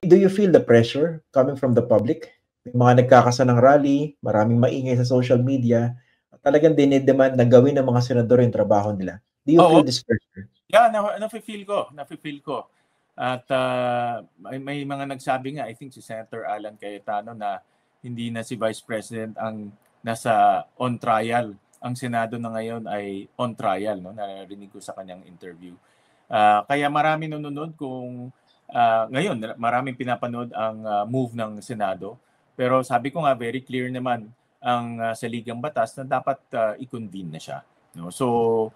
do you feel the pressure coming from the public? May mga nagkakasanang rally, maraming maingay sa social media, at talagang dinidemand na gawin ng mga senador yung trabaho nila. Do you feel this pressure? Yeah, nafe-feel ko. At may mga nagsabi nga, I think si Senator Alan Cayetano, na hindi na si Vice President ang nasa on trial. Ang Senado na ngayon ay on trial, no? Narinig ko sa kanyang interview. Kaya marami nanonood kung ngayon, maraming pinapanood ang move ng Senado. Pero sabi ko nga, very clear naman ang saligang batas na dapat i-convene na siya. No? So,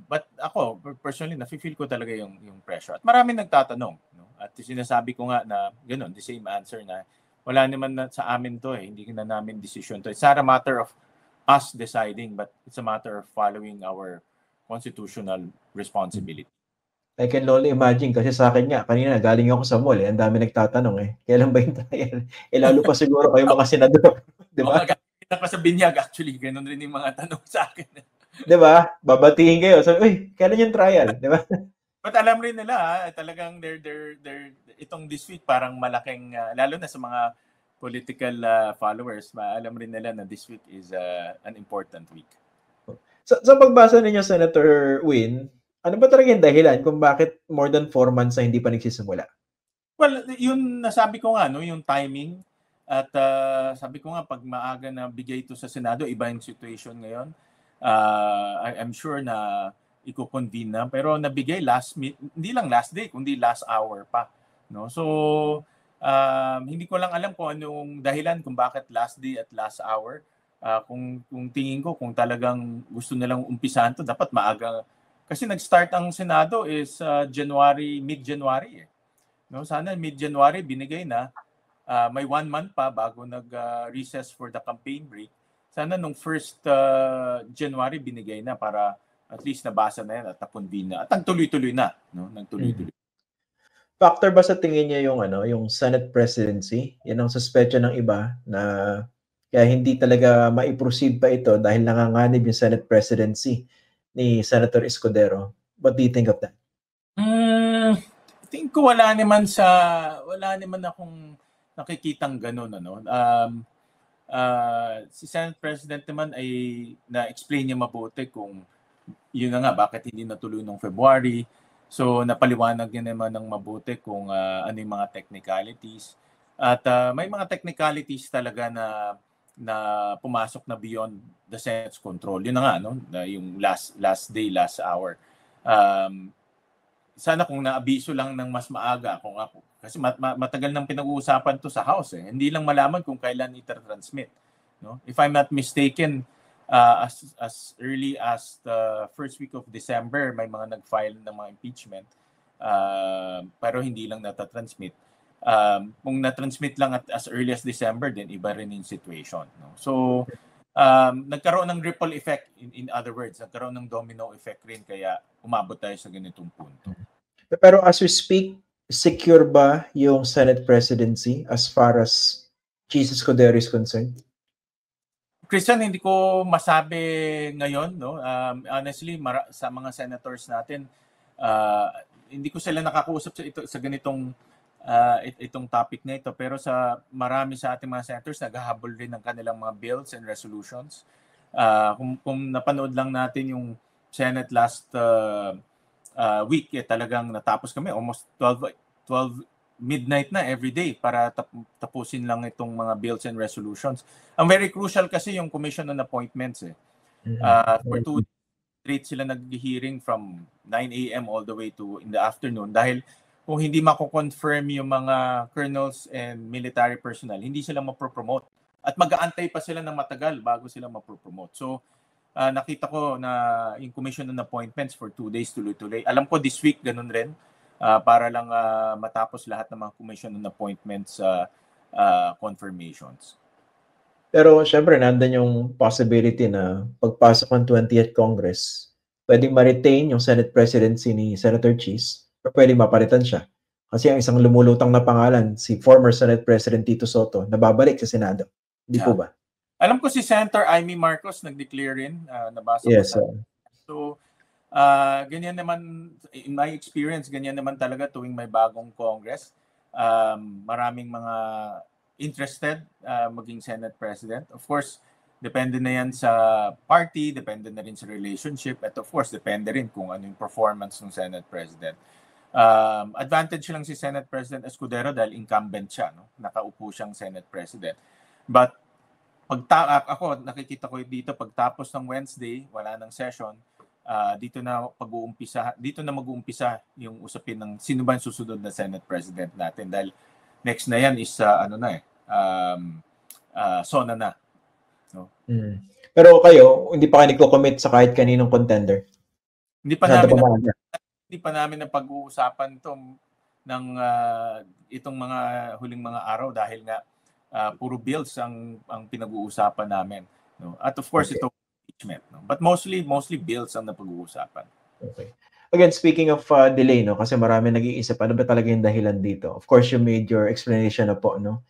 but ako, personally, nafe-feel ko talaga yung pressure. At maraming nagtatanong. No? At sinasabi ko nga na gano'n, the same answer na wala naman na sa amin to eh. Hindi na namin decision to. It's not a matter of us deciding, but it's a matter of following our constitutional responsibility. I can only imagine kasi sa akin nga, kanina galing ako sa mall ang dami nagtatanong eh. Kailan ba yung trial? Lalo pa siguro kayo mga senador. Di ba? Kita pa sa binyag actually, ganun rin yung mga tanong sa akin. Di ba? Babatiin kayo. Sabi, uy, kailan yung trial? Di ba? But alam rin nila, talagang itong this week parang malaking, lalo na sa mga political followers, alam rin nila na this week is an important week. Sa pagbasa ninyo, Senator Win, ano ba talaga yung dahilan kung bakit more than 4 months na hindi pa nagsisimula? Well, yun nasabi ko nga, no, yung timing. At sabi ko nga, pag maaga na bigay ito sa Senado, iba yung situation ngayon. I'm sure na i-convene na. Pero nabigay hindi lang last day, kundi last hour pa. No? So, hindi ko lang alam kung anong dahilan kung bakit last day at last hour. Kung tingin ko, kung talagang gusto nilang umpisahan to, dapat maaga. Kasi nag-start ang Senado is mid-January. No? Sana mid-January binigay na. May 1 month pa bago nag-recess for the campaign break. Sana nung 1st January binigay na para at least nabasa na yan at na-convene na. At nagtuloy-tuloy na. No? Nagtuloy-tuloy. Factor ba sa tingin niya yung Senate presidency? Yan ang suspetsa ng iba na kaya hindi talaga ma-proceed pa ito dahil nanganganib yung Senate presidency ni Senator Escudero. What do you think of that? I think ko wala naman akong nakikitang gano'n. Si Senate President naman ay na-explain niya mabuti kung yun na nga, bakit hindi natuloy nung February. So napaliwanag niya naman ng mabuti kung ano yung mga technicalities. At may mga technicalities talaga na pumasok na beyond the Senate's control. Yun na nga, no? Yung last day, last hour. Sana kung naabiso lang ng mas maaga kung ako. Kasi matagal nang pinag-uusapan to sa House eh. Hindi lang malaman kung kailan ita-transmit. No? If I'm not mistaken, as early as the first week of December, may mga nag-file ng mga impeachment. Pero hindi lang nata-transmit. Kung na-transmit lang as early as December, then iba rin yung situation. No? So, nagkaroon ng ripple effect. In other words, nagkaroon ng domino effect rin kaya umabot tayo sa ganitong punto. Pero as we speak, secure ba yung Senate presidency as far as Jesus Escudero is concerned? Christian, hindi ko masabi ngayon. No? Honestly, sa mga senators natin, hindi ko sila nakakausap sa ganitong itong topic na ito. Pero marami sa ating mga senators, naghahabol rin ng kanilang mga bills and resolutions. Kung napanood lang natin yung Senate last week, talagang natapos kami almost 12 midnight na every day para tapusin lang itong mga bills and resolutions. Ang very crucial kasi yung Commission on Appointments. For 2 days sila nag-hearing from 9 a.m. all the way to in the afternoon dahil kung hindi mako-confirm yung mga colonels and military personnel, hindi sila mapropromote. At mag-aantay pa sila ng matagal bago sila mapropromote. So, nakita ko na yung Commission on Appointments for 2 days tuloy-tuloy. Alam ko this week ganun rin para lang matapos lahat ng mga Commission on Appointments confirmations. Pero syempre, nandun yung possibility na pagpasok ng 20th Congress, pwedeng ma-retain yung Senate presidency ni Senator Cheese o pwedeng mapalitan siya. Kasi ang isang lumulutang na pangalan, si former Senate President Tito Soto, nababalik sa Senado. Hindi po ba? Alam ko si Senator Amy Marcos nag-declare rin. Nabasa ko sa... So, ganyan naman, in my experience, ganyan naman talaga tuwing may bagong Congress. maraming mga interested maging Senate President. Of course, depende na yan sa party, depende na rin sa relationship, at of course, depende rin kung ano yung performance ng Senate President. Advantage lang si Senate President Escudero dahil incumbent siya, no? Nakaupo siyang Senate President. But ako nakikita ko dito pagtapos ng Wednesday, wala nang session, dito na mag-uumpisa yung usapin ng sino ba yung susunod na Senate President natin dahil next na yan is SONA na, no? Pero kayo hindi pa kayo nagko-commit sa kahit kaninong contender? Hindi pa namin na pag-uusapan ng itong mga huling mga araw dahil nga puro bills ang pinag-uusapan namin, no? At of course ito impeachment, no? But mostly bills ang napag-uusapan. Okay. Again, speaking of delay, no, kasi marami nag-iisip ano ba talaga yung dahilan dito. Of course, you made your explanation na po, no.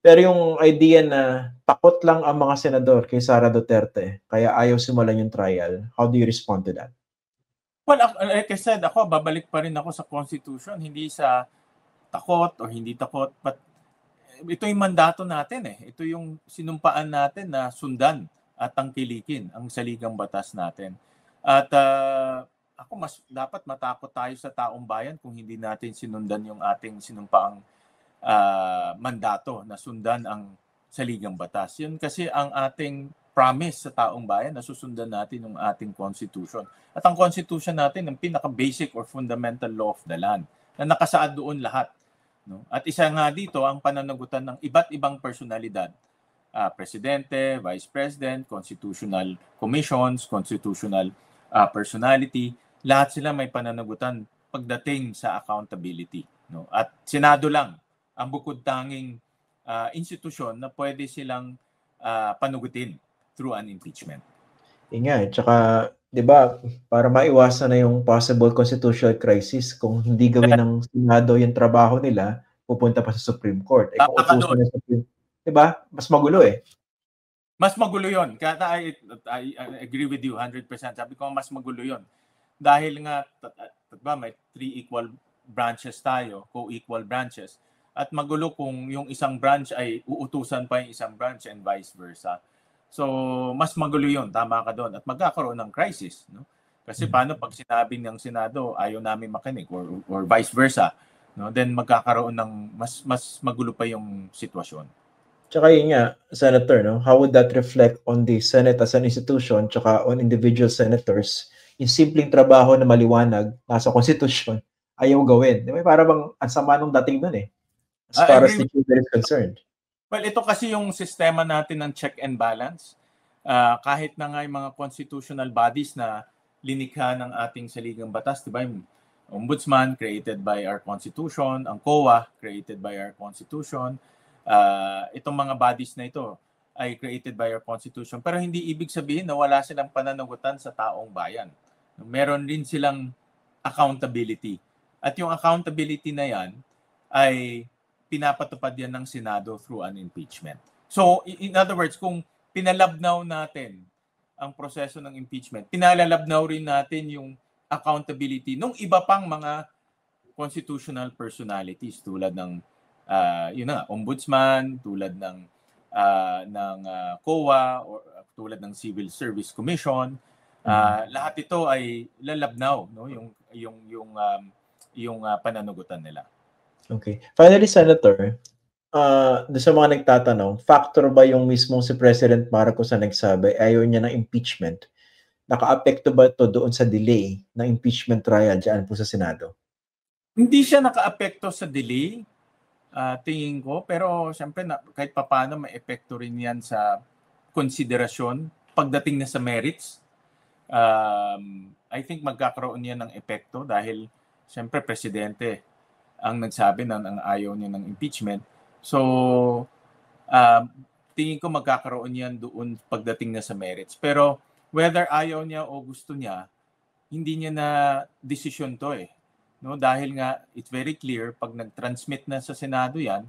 Pero yung idea na takot lang ang mga senador kay Sara Duterte kaya ayaw simulan yung trial, how do you respond to that? Well, like I said, ako babalik pa rin ako sa Constitution, hindi sa takot o hindi takot, but ito yung mandato natin eh. Ito yung sinumpaan natin na sundan at tangkilikin ang saligang batas natin. At ako mas dapat matakot tayo sa taong bayan kung hindi natin sinundan yung ating sinumpaang mandato na sundan ang saligang batas. Yun kasi ang ating promise sa taong bayan na susundan natin yung ating Constitution. At ang Constitution natin, ang pinaka-basic or fundamental law of the land na nakasaad doon lahat, no? At isa nga dito ang pananagutan ng iba't ibang personalidad. Presidente, Vice President, Constitutional Commissions, Constitutional Personality, lahat sila may pananagutan pagdating sa accountability, no? At Senado lang ang bukod-tanging institusyon na pwede silang panugutin through an impeachment. Nga, tsaka 'di ba, para maiwasan na yung possible constitutional crisis kung hindi gawin ng Senado yung trabaho nila, pupunta pa sa Supreme Court. Kung utusan ng Supreme, 'di ba? Mas magulo eh. Mas magulo 'yon. Kaya I agree with you 100%. Sabi ko mas magulo 'yon. Dahil nga may 3 equal branches tayo, co-equal branches. At magulo kung yung isang branch ay uutusan pa yung isang branch and vice versa. So, mas magulo yun. Tama ka doon. At magkakaroon ng crisis, no? Kasi paano pag sinabi ng Senado ayaw namin makinig or vice versa, no? Then magkakaroon ng mas magulo pa yung sitwasyon. Tsaka yun nga, Senator, no? How would that reflect on the Senate as an institution tsaka on individual senators? Yung simpleng trabaho na maliwanag nasa Constitution, ayaw gawin. Di ba? Para bang ang sama nung dating doon eh. As far as the children is concerned. Well, ito kasi yung sistema natin ng check and balance. Kahit na nga yung mga constitutional bodies na linikha ng ating saligang batas, di ba? Yung Ombudsman created by our Constitution, ang COA created by our Constitution. Itong mga bodies na ito ay created by our Constitution. Pero hindi ibig sabihin na wala silang pananagutan sa taong bayan. Meron din silang accountability. At yung accountability na yan ay pinapatupad yan ng Senado through an impeachment. So, in other words, kung pinalabnaw natin ang proseso ng impeachment, pinalalabnaw rin natin yung accountability ng iba pang mga constitutional personalities tulad ng Ombudsman, tulad ng COA, or tulad ng Civil Service Commission. Lahat ito ay lalabnaw, no, yung pananagutan nila. Okay. Finally, Senator, doon sa mga nagtatanong, factor ba yung mismong si President Marcos na nagsabi ayaw niya ng impeachment? Naka-apekto ba ito doon sa delay ng impeachment trial dyan po sa Senado? Hindi siya naka-apekto sa delay, tingin ko. Pero siyempre, kahit papaano may epekto rin yan sa konsiderasyon pagdating na sa merits. I think magkakaroon yan ng epekto dahil siyempre, Presidente ang nagsabi na ang ayaw niya ng impeachment. So, tingin ko magkakaroon yan doon pagdating na sa merits. Pero whether ayaw niya o gusto niya, hindi niya na decision to eh. No? Dahil nga, it's very clear, pag nag-transmit na sa Senado yan,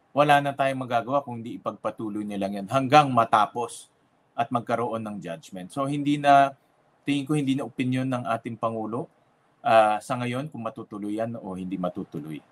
wala na tayong magagawa kung hindi ipagpatuloy niya lang yan hanggang matapos at magkaroon ng judgment. So, tingin ko hindi na opinion ng ating Pangulo sa ngayon kung matutuloy yan o hindi matutuloy.